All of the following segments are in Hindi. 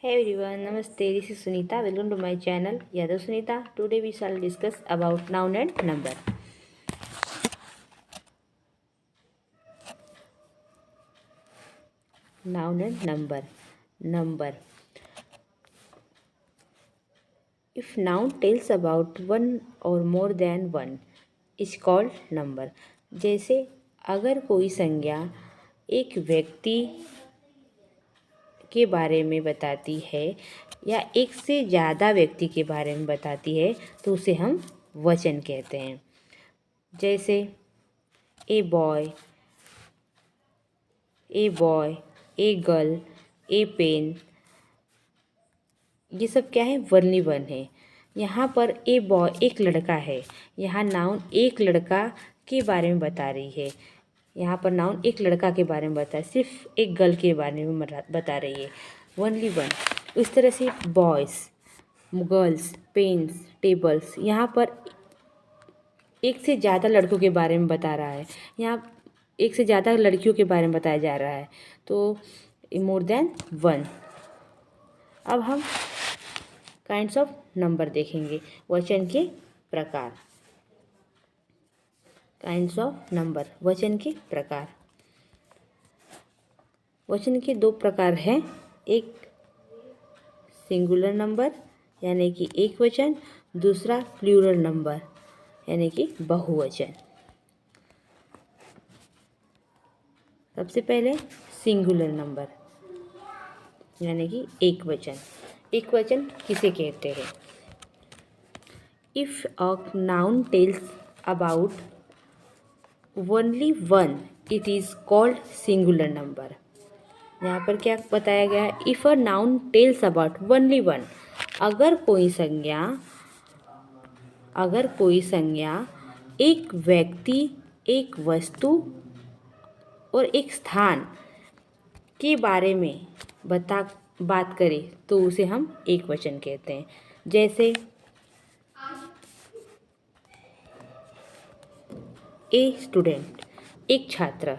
Hey everyone, Namaste. This is Sunita. Welcome to my channel, Yadav Sunita. Today we shall discuss about noun and number. Noun and number. Number. If noun tells about one or more than one, is called number. जैसे अगर कोई संज्ञा एक व्यक्ति के बारे में बताती है या एक से ज़्यादा व्यक्ति के बारे में बताती है तो उसे हम वचन कहते हैं। जैसे a boy, a girl, a pen, ये सब क्या है? वर्णनी वन है। यहाँ पर ए बॉय एक लड़का है, यहाँ नाउन एक लड़का के बारे में बता रही है। यहाँ पर नाउन एक लड़का के बारे में बता, सिर्फ एक गर्ल के बारे में बता रही है, ओनली वन। इस तरह से बॉयज़, गर्ल्स, पेन्स, टेबल्स, यहाँ पर एक से ज़्यादा लड़कों के बारे में बता रहा है, यहाँ एक से ज़्यादा लड़कियों के बारे में बताया जा रहा है, तो मोर देन वन। अब हम काइंड्स ऑफ नंबर देखेंगे, वचन के प्रकार। काइंड्स ऑफ नंबर, वचन के प्रकार। वचन के दो प्रकार हैं, एक सिंगुलर नंबर यानी कि एक वचन, दूसरा प्लूरल नंबर यानी कि बहुवचन। सबसे पहले सिंगुलर नंबर यानी कि एक वचन। एक वचन किसे कहते हैं? If a noun tells about only one, it is called singular number. यहाँ पर क्या बताया गया है? If a noun tells about only one, अगर कोई संज्ञा एक व्यक्ति, एक वस्तु और एक स्थान के बारे में बात करे तो उसे हम एक वचन कहते हैं। जैसे ए स्टूडेंट, एक छात्र,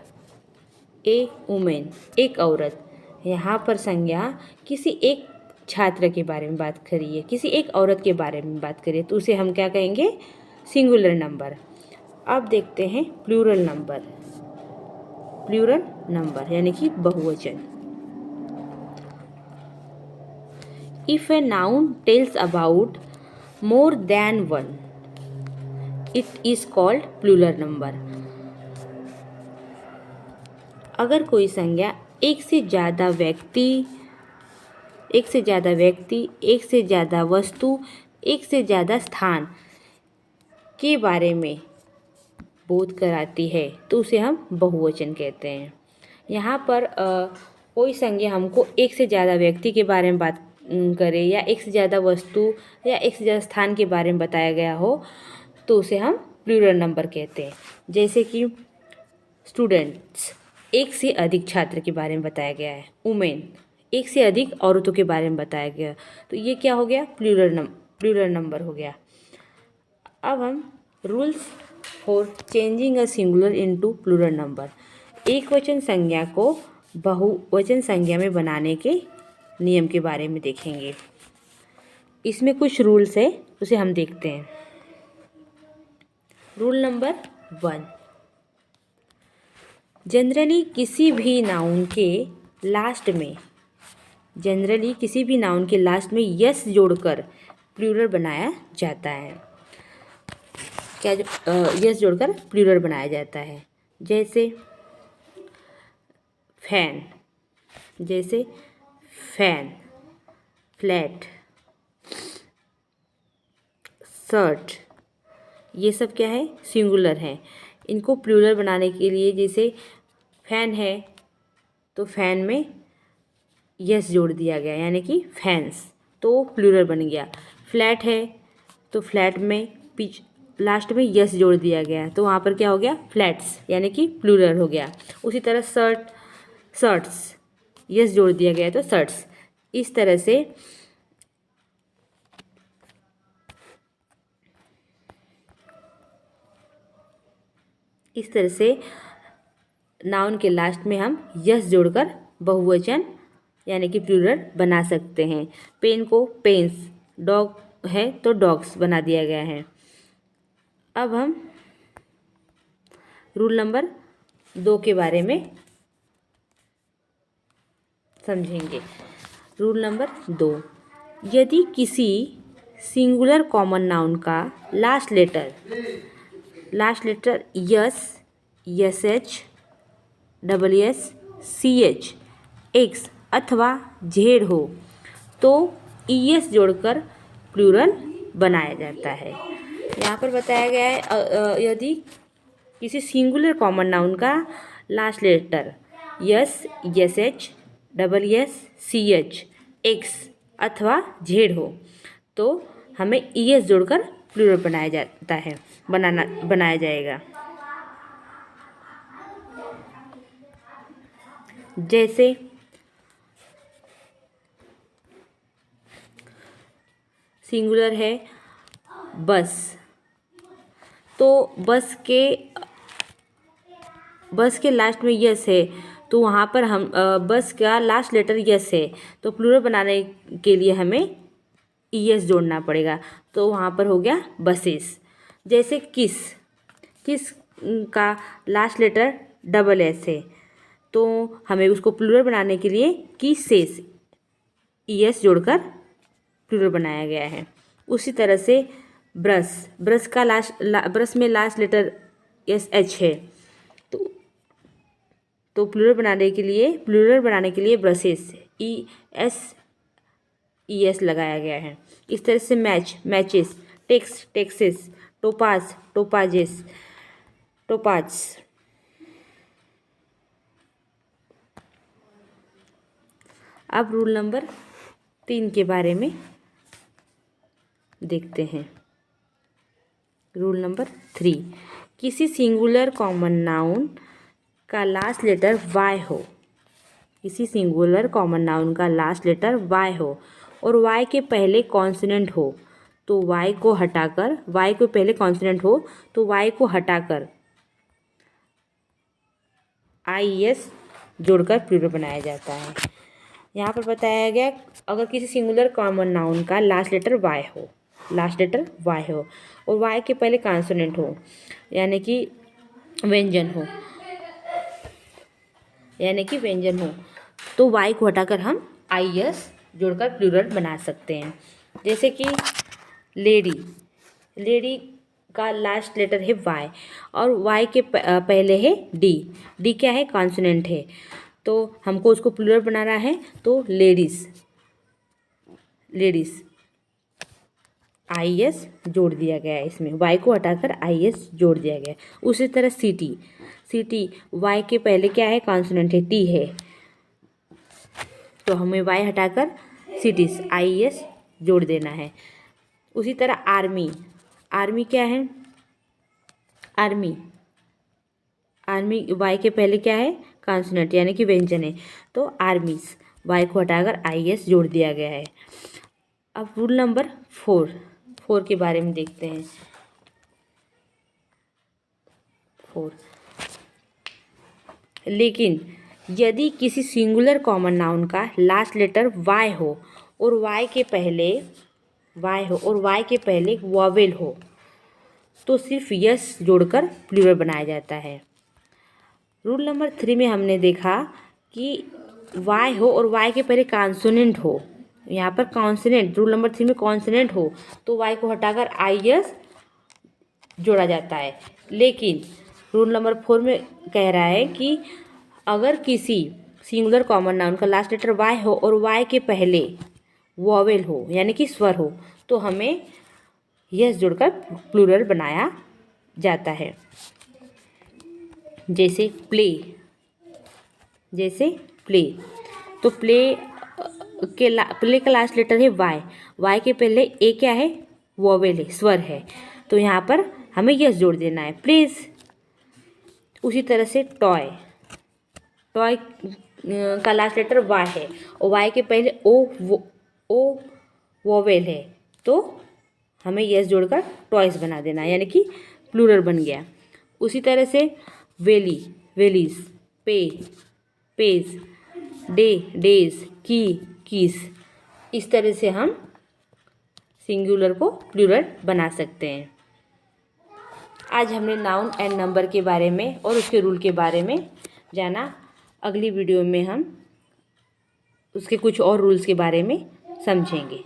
ए वुमेन, एक औरत। यहाँ पर संज्ञा किसी एक छात्र के बारे में बात करिए, किसी एक औरत के बारे में बात करिए तो उसे हम क्या कहेंगे? Singular number. अब देखते हैं प्लूरल नंबर। प्लूरल नंबर यानी कि बहुवचन। If a noun tells about more than one, it is called plural number. अगर कोई संज्ञा एक से ज़्यादा व्यक्ति, एक से ज़्यादा वस्तु, एक से ज़्यादा स्थान के बारे में बोध कराती है तो उसे हम बहुवचन कहते हैं। यहाँ पर कोई संज्ञा हमको एक से ज़्यादा व्यक्ति के बारे में बात करे या एक से ज़्यादा वस्तु या एक से ज़्यादा स्थान के बारे में बताया गया हो तो उसे हम प्लूरल नंबर कहते हैं। जैसे कि स्टूडेंट्स, एक से अधिक छात्र के बारे में बताया गया है। वुमेन, एक से अधिक औरतों के बारे में बताया गया, तो ये क्या हो गया? प्लूरल नंबर हो गया। अब हम rules for changing a singular into plural number, एक वचन संज्ञा को बहुवचन संज्ञा में बनाने के नियम के बारे में देखेंगे। इसमें कुछ रूल्स है, उसे हम देखते हैं। रूल नंबर 1, जनरली किसी भी नाउन के लास्ट में यस जोड़कर प्लूरल बनाया जाता है। क्या यस जोड़कर प्लूरल बनाया जाता है? जैसे फैन, फ्लैट, शर्ट, ये सब क्या है? सिंगुलर है। इनको प्लूरल बनाने के लिए, जैसे फैन है तो फैन में यस जोड़ दिया गया यानी कि फैंस, तो प्लूरल बन गया। फ्लैट है तो फ्लैट में लास्ट में यस जोड़ दिया गया तो वहाँ पर क्या हो गया? फ्लैट्स यानी कि प्लूरल हो गया। उसी तरह शर्ट्स, यस जोड़ दिया गया तो शर्ट्स। इस तरह से नाउन के लास्ट में हम यस जोड़कर बहुवचन यानी कि प्लूरल बना सकते हैं। पेन को पेन्स, डॉग है तो डॉग्स बना दिया गया है। अब हम रूल नंबर 2 के बारे में समझेंगे। रूल नंबर 2, यदि किसी सिंगुलर कॉमन नाउन का last letter S, S H, double S, C H, X अथवा जेड हो तो ईएस जोड़कर प्लूरल बनाया जाता है। यहाँ पर बताया गया है यदि किसी सिंगुलर कॉमन नाउन का last letter S, S H, double S, C H, X अथवा जेड हो तो हमें ईएस जोड़कर प्लूरल बनाया जाता है, बनाया जाएगा। जैसे सिंगुलर है बस, तो बस के लास्ट में यस है तो वहाँ पर हम बस का लास्ट लेटर यस है तो प्लूरल बनाने के लिए हमें ईएस जोड़ना पड़ेगा, तो वहाँ पर हो गया बसेस। जैसे किस का लास्ट लेटर डबल एस है तो हमें उसको प्लूरल बनाने के लिए किसेस ईएस जोड़कर प्लूरल बनाया गया है। उसी तरह से ब्रश का ब्रश में लास्ट लेटर एस एच है तो प्लूरल बनाने के लिए ब्रशेस ईएस लगाया गया है। इस तरह से मैचेस, टेक्सेस, टोपाजेस, टोपाज। अब रूल नंबर 3 के बारे में देखते हैं। रूल नंबर 3, किसी सिंगुलर कॉमन नाउन का लास्ट लेटर वाई हो, किसी सिंगुलर कॉमन नाउन का लास्ट लेटर वाई हो और वाई के पहले कॉन्सोनेंट हो तो वाई को पहले कॉन्सोनेंट हो तो वाई को हटाकर आईएस जोड़कर प्लूरल बनाया जाता है। यहाँ पर बताया गया अगर किसी सिंगुलर कॉमन नाउन का लास्ट लेटर वाई हो और वाई के पहले कॉन्सोनेंट हो यानी कि व्यंजन हो तो वाई को हटाकर हम आईएस जोड़कर प्लूरल बना सकते हैं। जैसे कि लेडी का लास्ट लेटर है वाई और वाई के पहले है डी क्या है, कॉन्सोनेंट है, तो हमको उसको प्लूरल बनाना है तो लेडीज आईएस जोड़ दिया गया है, इसमें वाई को हटाकर आईएस जोड़ दिया गया है। उसी तरह सिटी वाई के पहले क्या है, कॉन्सोनेंट है, टी है, तो हमें वाई हटाकर सिटीज आईएस जोड़ देना है। उसी तरह आर्मी क्या है, आर्मी वाई के पहले क्या है, कॉन्सोनेंट यानी कि व्यंजन है, तो आर्मीज वाई को हटाकर आईएस जोड़ दिया गया है। अब रूल नंबर 4 के बारे में देखते हैं। 4, लेकिन यदि किसी सिंगुलर कॉमन नाउन का लास्ट लेटर वाई हो और वाई के पहले वॉवेल हो तो सिर्फ यस जोड़कर प्लूरल बनाया जाता है। रूल नंबर 3 में हमने देखा कि वाई हो और वाई के पहले कॉन्सोनेंट हो, यहाँ पर कॉन्सोनेंट रूल नंबर 3 में कॉन्सोनेंट हो तो वाई को हटाकर आईएस जोड़ा जाता है। लेकिन रूल नंबर 4 में कह रहा है कि अगर किसी सिंगुलर कॉमन नाउन का लास्ट लेटर वाई हो और वाई के पहले वॉवेल हो यानी कि स्वर हो तो हमें यस जोड़कर प्लूरल बनाया जाता है। जैसे प्ले तो प्ले का लास्ट लेटर है वाई के पहले ए क्या है, वॉवेल है, स्वर है, तो यहाँ पर हमें यस जोड़ देना है, प्लीज़। उसी तरह से टॉय का लास्ट लेटर वाई है और वाई के पहले ओ वॉवेल है तो हमें यस जोड़कर टॉयज बना देना है यानी कि प्लूरल बन गया। उसी तरह से वेलीज, पेज, डेज, की, किस। इस तरह से हम सिंगुलर को प्लूरल बना सकते हैं। आज हमने नाउन एंड नंबर के बारे में और उसके रूल के बारे में जाना। अगली वीडियो में हम उसके कुछ और रूल्स के बारे में समझेंगे।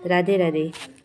राधे राधे।